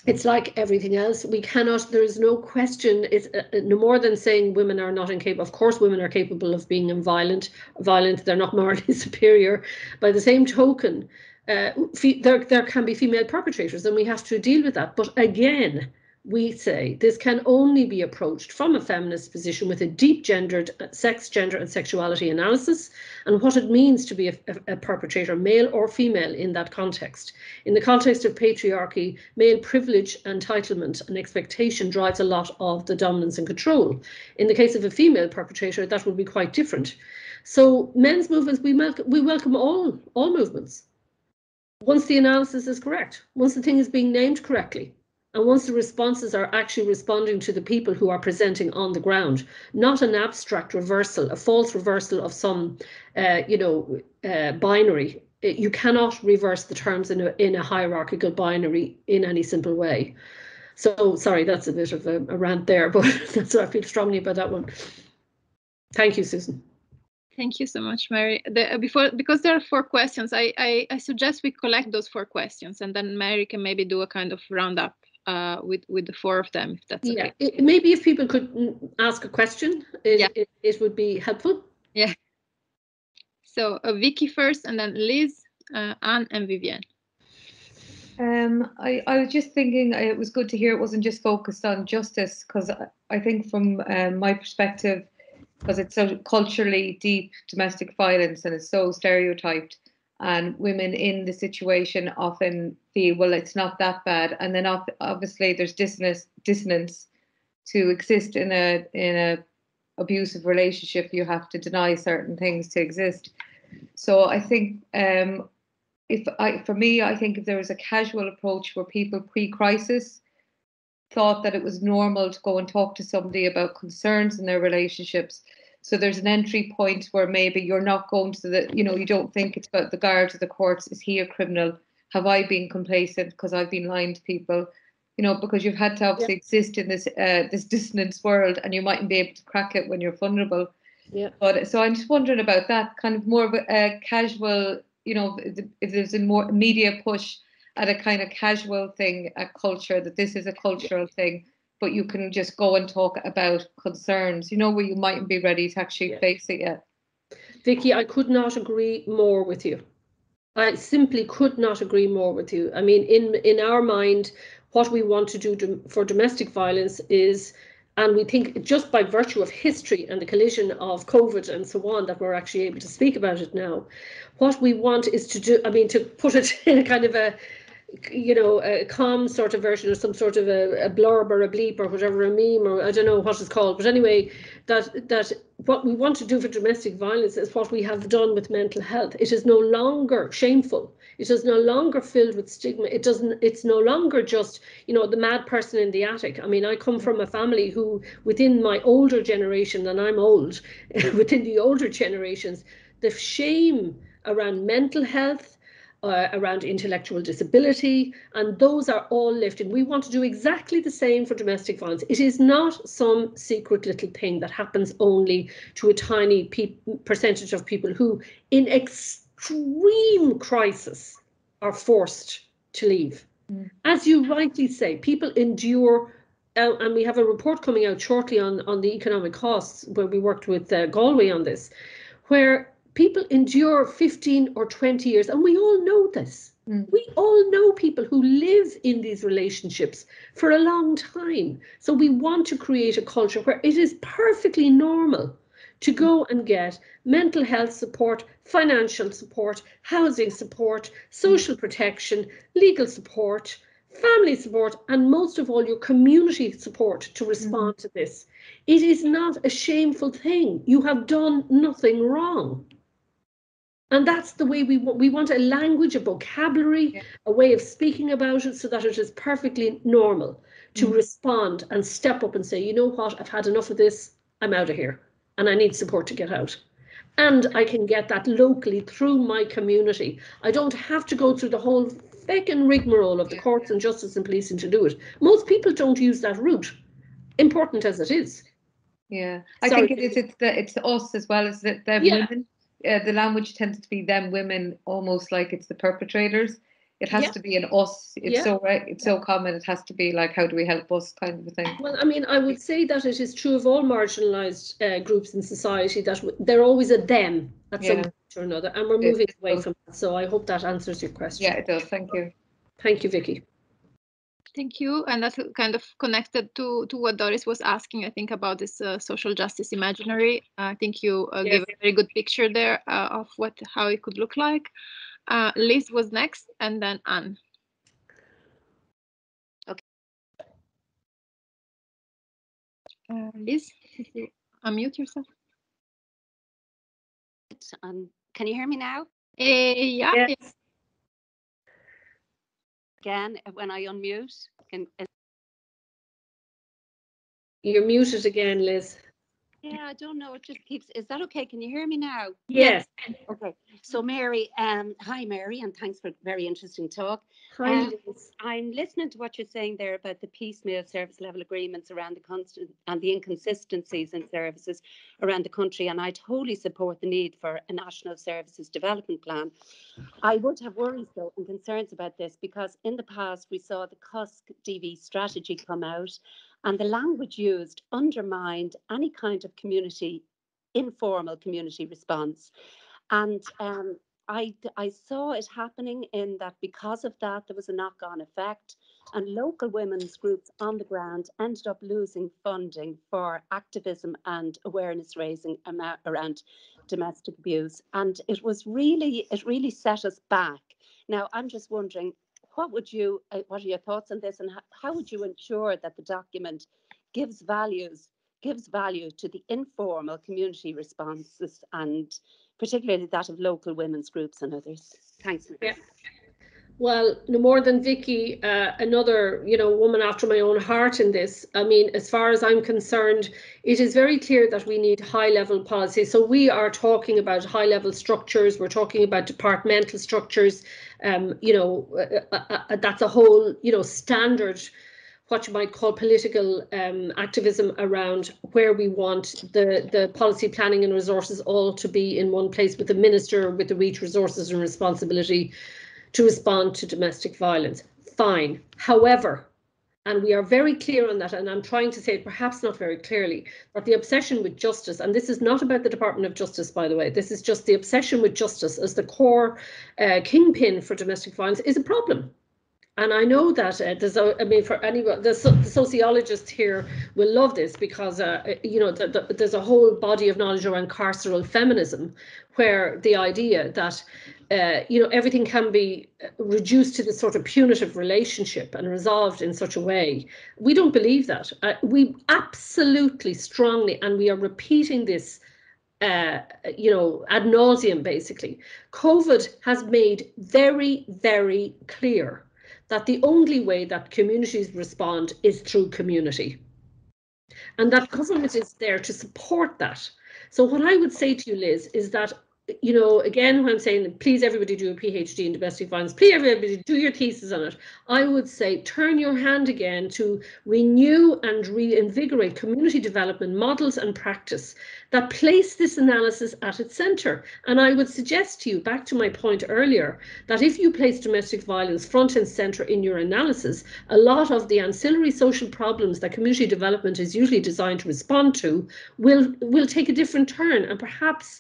it's like everything else. We cannot, there is no question, it's no more than saying women are not incapable. Of course, women are capable of being violent. They're not morally superior. By the same token, there can be female perpetrators, and we have to deal with that. But again, we say this can only be approached from a feminist position with a deep gendered sex, gender and sexuality analysis, and what it means to be a perpetrator, male or female, in that context. In the context of patriarchy, male privilege, entitlement and expectation drives a lot of the dominance and control. In the case of a female perpetrator, that would be quite different. So men's movements, we welcome all movements. Once the analysis is correct, once the thing is being named correctly, and once the responses are actually responding to the people who are presenting on the ground, not an abstract reversal, a false reversal of some, you know, binary. You cannot reverse the terms in a hierarchical binary in any simple way. So, sorry, that's a bit of a rant there, but that's what I feel strongly about that one. Thank you, Susan. Thank you so much, Mary. Because there are 4 questions, I suggest we collect those 4 questions, and then Mary can maybe do a kind of roundup with the 4 of them, if that's okay. Maybe if people could ask a question, it would be helpful. Yeah. So Vicky first, and then Liz, Anne, and Vivienne. I was just thinking it was good to hear it wasn't just focused on justice, because I think from my perspective, because it's so culturally deep, domestic violence, and it's so stereotyped, and women in the situation often feel, well, it's not that bad. And then obviously there's dissonance to exist in a abusive relationship. You have to deny certain things to exist. So I think for me, I think if there was a casual approach where people pre-crisis thought that it was normal to go and talk to somebody about concerns in their relationships. So there's an entry point where maybe you're not going to the, you know, you don't think it's about the guard or the courts. Is he a criminal? Have I been complacent because I've been lying to people? You know, because you've had to obviously exist in this this dissonance world, and you mightn't be able to crack it when you're vulnerable. Yeah. But so I'm just wondering about that kind of more of a casual, you know, if there's a more media push at a kind of casual thing, a culture, that this is a cultural thing, but you can just go and talk about concerns, you know, where you mightn't be ready to actually face it yet. Vicky, I could not agree more with you. I simply could not agree more with you. I mean, in our mind, what we want to do for domestic violence is And we think just by virtue of history and the collision of COVID and so on that we're actually able to speak about it now. What we want is to do, I mean, to put it in a kind of a, you know, a calm sort of version or some sort of a blurb or a bleep or whatever, a meme, or I don't know what it's called. But anyway, that what we want to do for domestic violence is what we have done with mental health. It is no longer shameful. It is no longer filled with stigma. It's no longer just, you know, the mad person in the attic. I mean, I come from a family who, within my older generation, and I'm old, within the older generations, the shame around mental health, around intellectual disability, and those are all lifted. We want to do exactly the same for domestic violence. It is not some secret little thing that happens only to a tiny percentage of people who, in extreme crisis, are forced to leave. As you rightly say, people endure, and we have a report coming out shortly on the economic costs, where we worked with Galway on this, where people endure 15 or 20 years, and we all know this. We all know people who live in these relationships for a long time. So we want to create a culture where it is perfectly normal to go and get mental health support, financial support, housing support, social protection, legal support, family support, and most of all, your community support to respond to this. It is not a shameful thing. You have done nothing wrong. And that's the way we want a language, a vocabulary, a way of speaking about it so that it is perfectly normal to respond and step up and say, you know what, I've had enough of this, I'm out of here and I need support to get out. And I can get that locally through my community. I don't have to go through the whole feckin' rigmarole of the courts and justice and policing to do it. Most people don't use that route, important as it is. Yeah, I think it's us as well as the women. The language tends to be them women, almost like it's the perpetrators. It has to be an us. It's so common. It has to be like, how do we help us, kind of a thing. Well, I mean, I would say that it is true of all marginalised groups in society that they're always a them at some point or another, and we're moving away from that. So I hope that answers your question. Yeah, it does. Thank you. Thank you, Vicky. Thank you. And that's kind of connected to what Doris was asking, I think, about this social justice imaginary. I think you gave a very good picture there of how it could look like. Liz was next, and then Anne. Okay. Liz, if you unmute yourself. Can you hear me now? Yeah. Yes. Again, when I unmute, You're muted again, Liz. Yeah, I don't know. It just keeps. Is that okay? Can you hear me now? Yes. Okay. So, Mary, hi, Mary, and thanks for a very interesting talk. Hi, Liz. I'm listening to what you're saying there about the piecemeal service level agreements around the constant and the inconsistencies in services around the country, and I totally support the need for a national services development plan. I would have worries, though, and concerns about this, because in the past we saw the CUSC DV strategy come out, and the language used undermined any kind of informal community response. And I saw it happening in that because of that, there was a knock-on effect, and local women's groups on the ground ended up losing funding for activism and awareness raising around domestic abuse. And it really set us back. Now, I'm just wondering, what are your thoughts on this, and how would you ensure that the document gives value to the informal community responses, and particularly that of local women's groups and others? Thanks. Yeah. Well, no more than Vicky, another, woman after my own heart in this. I mean, as far as I'm concerned, it is very clear that we need high-level policy. So we are talking about high-level structures. We're talking about departmental structures. That's a whole, standard, what you might call political activism around where we want the policy planning and resources all to be in one place, with the minister with the reach, resources and responsibility to respond to domestic violence. Fine. However, and we are very clear on that, and I'm trying to say it perhaps not very clearly, that the obsession with justice, and this is not about the Department of Justice, by the way, this is just the obsession with justice as the core kingpin for domestic violence, is a problem. And I know that for anyone, the sociologists here will love this, because there's a whole body of knowledge around carceral feminism, where the idea that everything can be reduced to this sort of punitive relationship and resolved in such a way. We don't believe that. We absolutely strongly, and we are repeating this ad nauseum, basically. COVID has made very, very clear that the only way that communities respond is through community, and that government is there to support that. So what I would say to you, Liz, is that, again, when I'm saying, please everybody do a PhD in domestic violence, please everybody do your thesis on it, I would say turn your hand again to renew and reinvigorate community development models and practice that place this analysis at its centre. And I would suggest to you, back to my point earlier, that if you place domestic violence front and centre in your analysis, a lot of the ancillary social problems that community development is usually designed to respond to will take a different turn, and perhaps,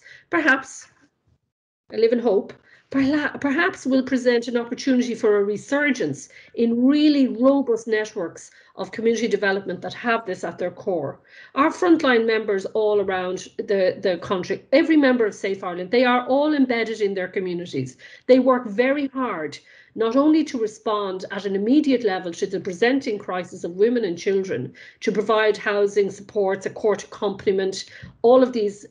I live in hope, perhaps will present an opportunity for a resurgence in really robust networks of community development that have this at their core. Our frontline members all around the country, every member of Safe Ireland, they are all embedded in their communities. They work very hard, not only to respond at an immediate level to the presenting crisis of women and children, to provide housing supports, a court accompaniment, all of these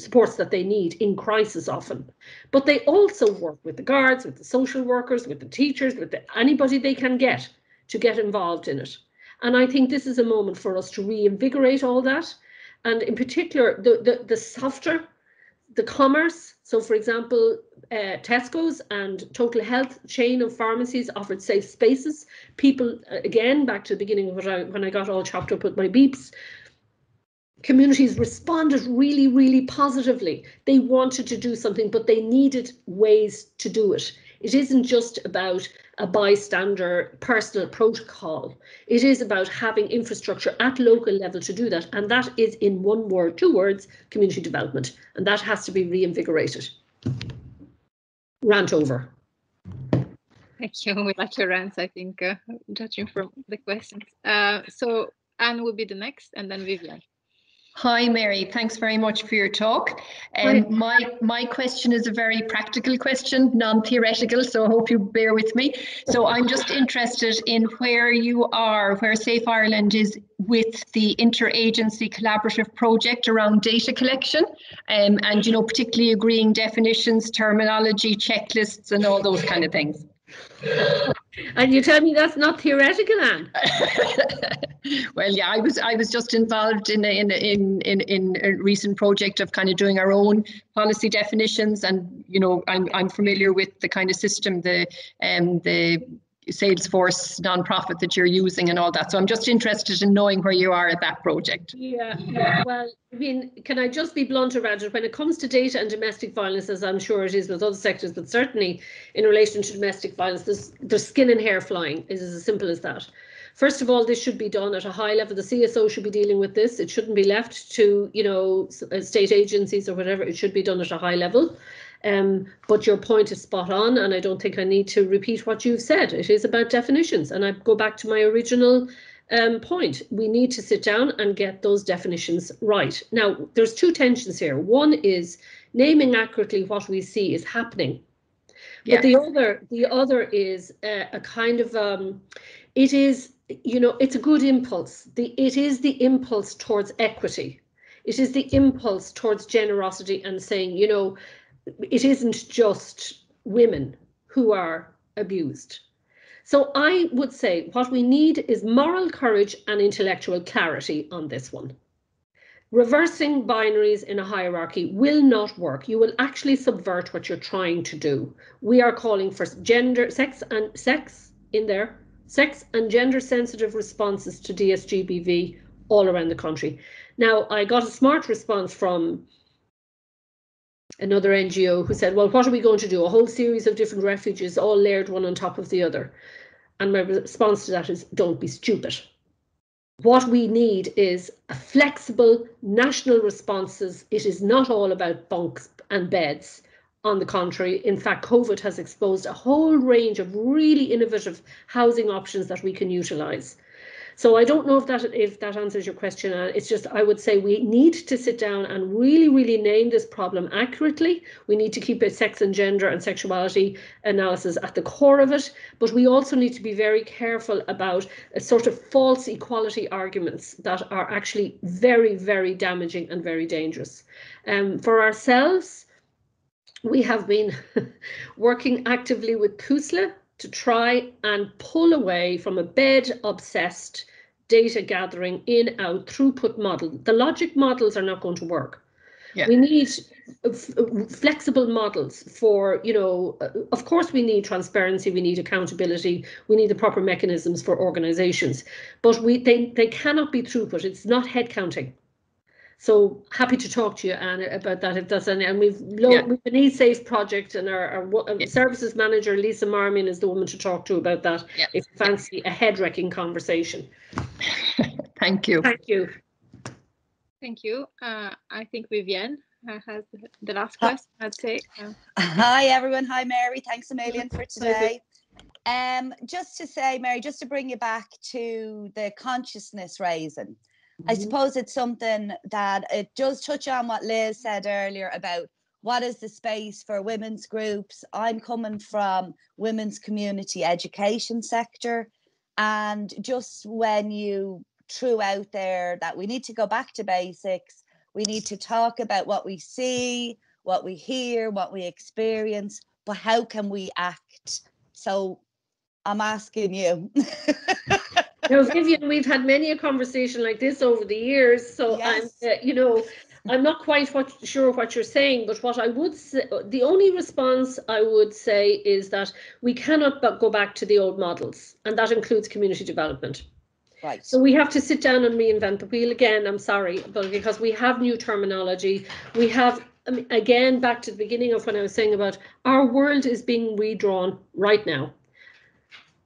supports that they need in crisis often. But they also work with the guards, with the social workers, with the teachers, with anybody they can get to get involved in it. And I think this is a moment for us to reinvigorate all that. And in particular, the softer, the commerce. So for example, Tesco's and Total Health chain of pharmacies offered safe spaces. People, again, back to the beginning of when I got all chopped up with my beeps, communities responded really, really positively. They wanted to do something, but they needed ways to do it. It isn't just about a bystander personal protocol. It is about having infrastructure at local level to do that. And that is, in one word, 2 words, community development. And that has to be reinvigorated. Rant over. Thank you. We like your rants, I think, judging from the questions. So Anne will be the next, and then Vivian. Hi, Mary. Thanks very much for your talk. My question is a very practical question, non-theoretical, so I hope you bear with me. So I'm just interested in where you are, where Safe Ireland is with the interagency collaborative project around data collection, and particularly agreeing definitions, terminology, checklists, and all those kind of things. And you tell me that's not theoretical, Anne? Well, yeah, I was just involved in a recent project of kind of doing our own policy definitions, and I'm familiar with the kind of system, the Salesforce nonprofit that you're using and all that. So I'm just interested in knowing where you are at that project. Yeah. Well, I mean, can I just be blunt around it? When it comes to data and domestic violence, as I'm sure it is with other sectors, but certainly in relation to domestic violence, there's skin and hair flying. It is as simple as that. First of all, this should be done at a high level. The CSO should be dealing with this. It shouldn't be left to, state agencies or whatever. It should be done at a high level. But your point is spot on, and I don't think I need to repeat what you've said. It is about definitions, and I go back to my original point. We need to sit down and get those definitions right. Now, there's 2 tensions here. One is naming accurately what we see is happening. Yeah. But the other is a kind of, it is, it's a good impulse. It is the impulse towards equity. It is the impulse towards generosity and saying, it isn't just women who are abused. So I would say what we need is moral courage and intellectual clarity on this one. Reversing binaries in a hierarchy will not work. You will actually subvert what you're trying to do. We are calling for sex and gender sensitive responses to DSGBV all around the country. Now, I got a smart response from another NGO who said, well, what are we going to do? A whole series of different refuges all layered one on top of the other. And my response to that is, don't be stupid. What we need is a flexible national responses. It is not all about bunks and beds. On the contrary, in fact, COVID has exposed a whole range of really innovative housing options that we can utilise. So I don't know if that answers your question. It's just, I would say we need to sit down and really, really name this problem accurately. We need to keep it sex and gender and sexuality analysis at the core of it. But we also need to be very careful about a sort of false equality arguments that are actually very, very damaging and very dangerous. For ourselves, we have been working actively with CUSLA to try and pull away from a bed-obsessed data gathering in-out throughput model. The logic models are not going to work. Yeah. We need flexible models for, you know, of course we need transparency, we need accountability, we need the proper mechanisms for organizations, but they cannot be throughput. It's not head counting. So happy to talk to you, Anne, about that if that's any. And we've an eSafe project, and our services manager, Lisa Marmion, is the woman to talk to about that. Yeah. If you fancy a head-wrecking conversation. Thank you. Thank you. Thank you. I think Vivienne has the last question, I'd say. Hi, everyone. Hi, Mary. Thanks a million for today. Just to say, Mary, just to bring you back to the consciousness raising. I suppose it's something that it does touch on what Liz said earlier about what is the space for women's groups. I'm coming from women's community education sector, and just when you threw out there that we need to go back to basics, we need to talk about what we see, what we hear, what we experience, but how can we act? So I'm asking you. Now, Vivienne, we've had many a conversation like this over the years, so yes. I'm not quite sure what you're saying, but what I would say, the only response I would say is that we cannot go back to the old models, and that includes community development. Right. So we have to sit down and reinvent the wheel again. I'm sorry, but because we have new terminology, we have, again, back to the beginning of when I was saying about our world is being redrawn right now.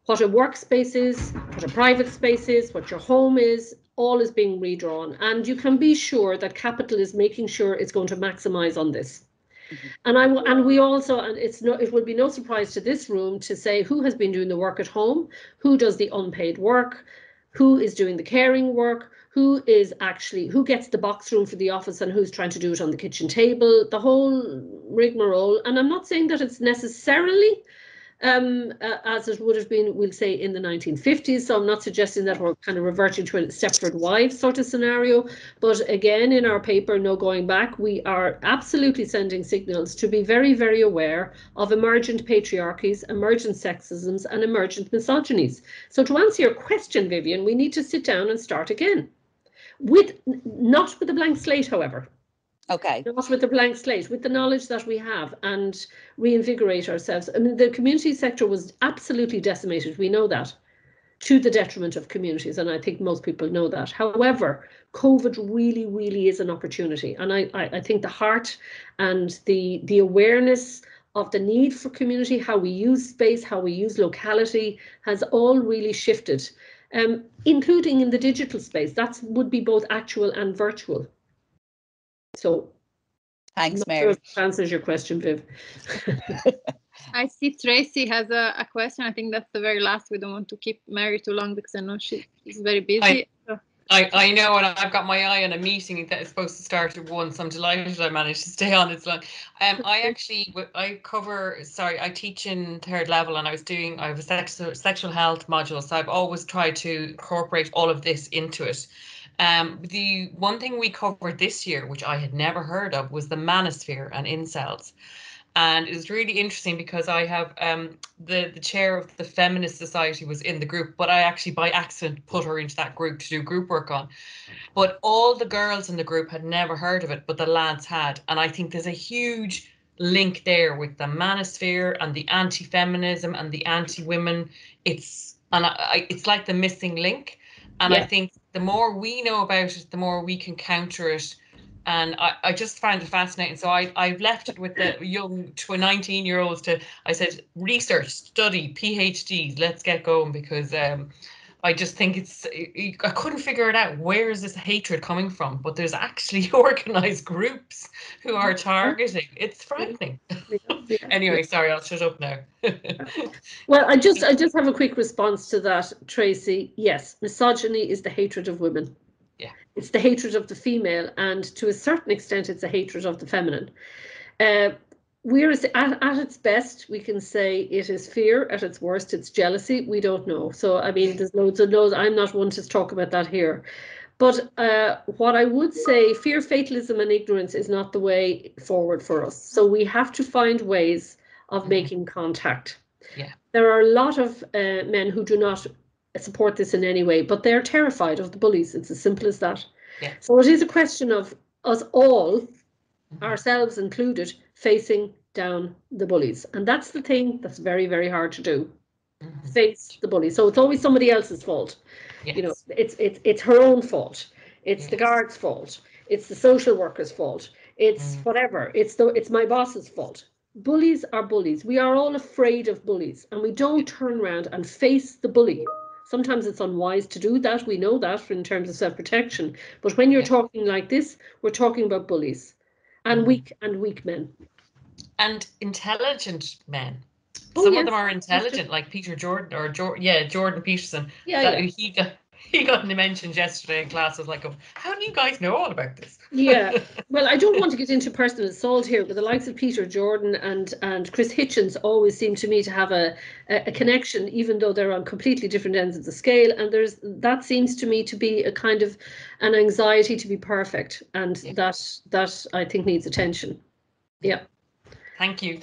What a workspace is, what a private space is, what your home is, all is being redrawn. And you can be sure that capital is making sure it's going to maximize on this. Mm-hmm. And we also, and it would be no surprise to this room to say who has been doing the work at home, who does the unpaid work, who is doing the caring work, who gets the box room for the office and who's trying to do it on the kitchen table, the whole rigmarole. And I'm not saying that it's necessarily as it would have been, we'll say, in the 1950s. So I'm not suggesting that we're kind of reverting to a Stepford Wives sort of scenario. But again, in our paper, No Going Back, we are absolutely sending signals to be very, very aware of emergent patriarchies, emergent sexisms, and emergent misogynies. So to answer your question, Vivienne, we need to sit down and start again. Not with a blank slate, however. Okay. Not with a blank slate, with the knowledge that we have, and reinvigorate ourselves. I mean, the community sector was absolutely decimated. We know that, to the detriment of communities, and I think most people know that. However, COVID really, really is an opportunity, and I think the heart and the awareness of the need for community, how we use space, how we use locality, has all really shifted, including in the digital space. That would be both actual and virtual. So, thanks, Mary. Sure if that answers your question, Viv. I see Tracy has a question. I think that's the very last. We don't want to keep Mary too long because I know she's very busy. I know, and I've got my eye on a meeting that is supposed to start at 1, so I'm delighted I managed to stay on as long. I teach in 3rd level, and I have a sexual health module, so I've always tried to incorporate all of this into it. The one thing we covered this year, which I had never heard of, was the manosphere and incels. And it was really interesting because I have the chair of the Feminist Society was in the group, but I actually by accident put her into that group to do group work on. But all the girls in the group had never heard of it, but the lads had. And I think there's a huge link there with the manosphere and the anti-feminism and the anti-women. It's like the missing link. And yeah. I think the more we know about it, the more we can counter it. And I just found it fascinating. So I've left it with the young 19-year-olds I said, research, study, PhDs, let's get going, because I just think I couldn't figure it out. Where is this hatred coming from? But there's actually organized groups who are targeting. It's frightening. Anyway, sorry, I'll shut up now. Well, I just have a quick response to that, Tracy. Yes, misogyny is the hatred of women. Yeah. It's the hatred of the female, and to a certain extent, it's a hatred of the feminine. Whereas at its best, we can say it is fear. At its worst, it's jealousy. We don't know. So, I mean, there's loads and loads. I'm not one to talk about that here. But what I would say, fear, fatalism, and ignorance is not the way forward for us. So we have to find ways of making contact. Yeah. There are a lot of men who do not support this in any way, but they're terrified of the bullies. It's as simple as that. Yeah. So it is a question of us all, ourselves included, facing down the bullies. And that's the thing that's very, very hard to do. Face the bully. So it's always somebody else's fault. Yes. You know, it's her own fault. It's the guard's fault. It's the social worker's fault. It's whatever. It's my boss's fault. Bullies are bullies. We are all afraid of bullies, and we don't turn around and face the bully. Sometimes it's unwise to do that. We know that in terms of self-protection. But when you're talking like this, we're talking about bullies and weak men. And intelligent men. Some of them are intelligent, like Peter Jordan or Jordan Peterson. He got mentioned yesterday in class. I was like, how do you guys know all about this? Yeah, well, I don't want to get into personal assault here, but the likes of Peter Jordan and Chris Hitchens always seem to me to have a connection, even though they're on completely different ends of the scale. And that seems to me to be a kind of an anxiety to be perfect, and that I think needs attention. Yeah. Thank you.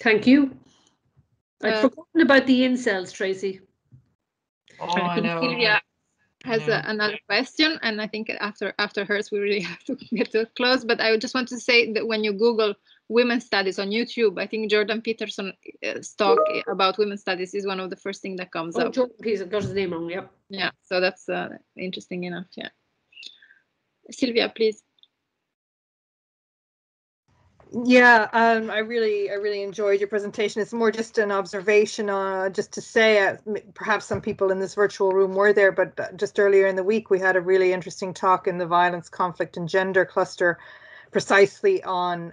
Thank you. I'd forgotten about the incels, Tracy. Oh, I know. Sylvia has another question, and I think after hers we really have to get to close. But I just want to say that when you Google women's studies on YouTube, I think Jordan Peterson's talk about women's studies is one of the first things that comes up. Jordan Peterson got his name wrong. Yep. Yeah, so that's interesting enough. Yeah. Sylvia, please. Yeah, I really enjoyed your presentation. It's more just an observation, just to say, perhaps some people in this virtual room were there, but just earlier in the week we had a really interesting talk in the Violence, Conflict and Gender cluster, precisely on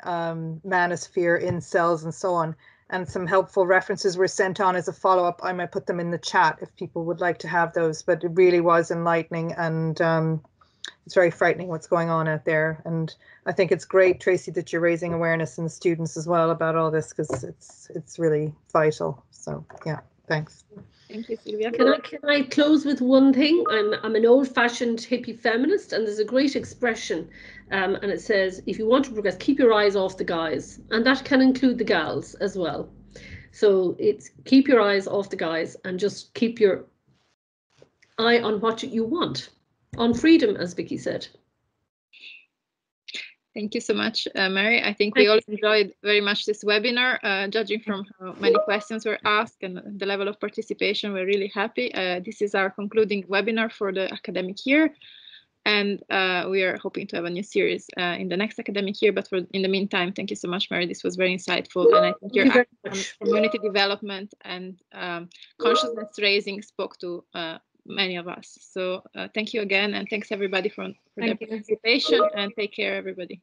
manosphere, incels and so on. And some helpful references were sent on as a follow-up. I might put them in the chat if people would like to have those, but it really was enlightening, and it's very frightening what's going on out there. And I think it's great, Tracy, that you're raising awareness in the students as well about all this, because it's really vital. So yeah, thanks. Thank you, Sylvia. Can I close with one thing? I'm an old-fashioned hippie feminist, and there's a great expression, and it says, if you want to progress, keep your eyes off the guys, and that can include the gals as well. So it's keep your eyes off the guys and just keep your eye on what you want. On freedom, as Vicky said. Thank you so much, Mary. I think we all enjoyed very much this webinar, judging from how many questions were asked and the level of participation. We're really happy. This is our concluding webinar for the academic year, and we are hoping to have a new series in the next academic year. But in the meantime, thank you so much, Mary. This was very insightful, and I think your community development and consciousness raising spoke to many of us. So thank you again, and thanks everybody for their participation, and take care, everybody.